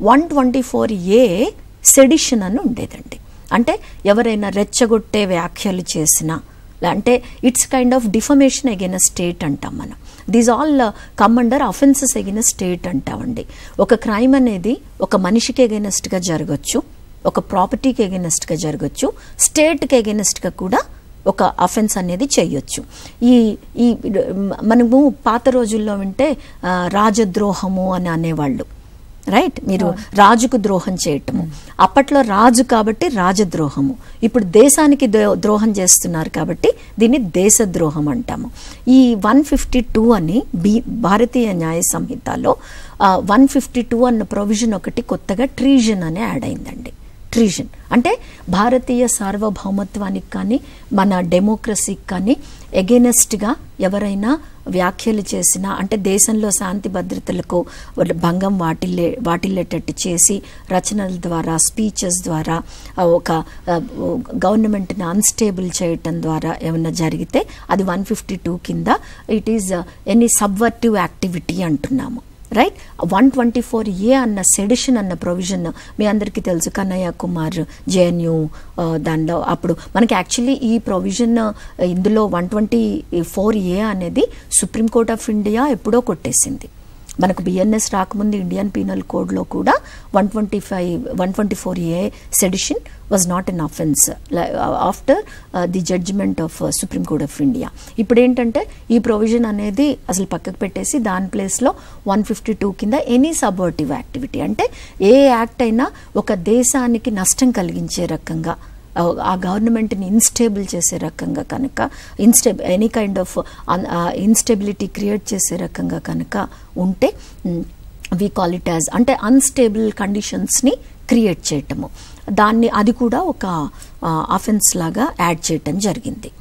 124A sedition అని ఉండేదండి. అంటే ఎవరైనా రెచ్చగొట్టే వ్యాఖ్యలు చేసినా, అంటే it's kind of defamation against state అంటాం మనం. These all come under offences against state అంటామండి. ఒక క్రైమ్ అనేది ఒక మనిషికి అగైనెస్ట్గా జరగచ్చు, ఒక ప్రాపర్టీకి అగైనెస్ట్గా జరగచ్చు, స్టేట్కి అగైనెస్ట్గా కూడా ఒక అఫెన్స్ అనేది చేయొచ్చు. ఈ మనము పాత రోజుల్లో వింటే రాజద్రోహము అని అనేవాళ్ళు, రైట్? మీరు రాజుకు ద్రోహం చేయటము. అప్పట్లో రాజు కాబట్టి రాజద్రోహము, ఇప్పుడు దేశానికి ద్రోహం చేస్తున్నారు కాబట్టి దీన్ని దేశద్రోహం అంటాము. ఈ 152 అని భారతీయ న్యాయ సంహితలో 152 అన్న ప్రొవిజన్ ఒకటి కొత్తగా ట్రీజన్ అని యాడ్ అయిందండి. ట్రీజన్ అంటే భారతీయ సార్వభౌమత్వానికి కానీ మన డెమోక్రసీకి కానీ ఎగెనెస్ట్గా ఎవరైనా వ్యాఖ్యలు చేసినా, అంటే దేశంలో శాంతి భద్రతలకు భంగం వాటిల్లేటట్టు చేసి రచనల ద్వారా, స్పీచెస్ ద్వారా, ఒక గవర్నమెంట్ని అన్స్టేబుల్ చేయటం ద్వారా ఏమైనా జరిగితే అది 152 కింద ఇట్ ఈజ్ ఎనీ సబ్వర్టివ్ యాక్టివిటీ అంటున్నాము, రైట్? 124A అన్న సెడిషన్ అన్న ప్రొవిజన్ మీ అందరికీ తెలుసు, కన్నయ్య కుమార్ జేఎన్యూ దానిలో అప్పుడు మనకి యాక్చువల్లీ ఈ ప్రొవిజన్ ఇందులో 124A అనేది సుప్రీంకోర్ట్ ఆఫ్ ఇండియా ఎప్పుడో కొట్టేసింది. మనకు బిఎన్ఎస్ రాకముందు ఇండియన్ పీనల్ కోడ్లో కూడా 124A sedition was not an offence after the judgement of supreme court of India. ఇప్పుడు ఏంటంటే ఈ ప్రొవిజన్ అనేది అసలు పక్కకు పెట్టేసి దాని ప్లేస్లో 152 కింద ఎనీ సబ్వర్టివ్ యాక్టివిటీ, అంటే ఏ యాక్ట్ అయినా ఒక దేశానికి నష్టం కలిగించే రకంగా, ఆ గవర్నమెంట్ని ఇన్స్టేబుల్ చేసే రకంగా కనుక, any kind of instability create చేసే రకంగా కనుక ఉంటే వి కాల్ ఇట్ యాజ్, అంటే అన్స్టేబుల్ కండిషన్స్ని క్రియేట్ చేయటము, దాన్ని అది కూడా ఒక అఫెన్స్ లాగా యాడ్ చేయటం జరిగింది.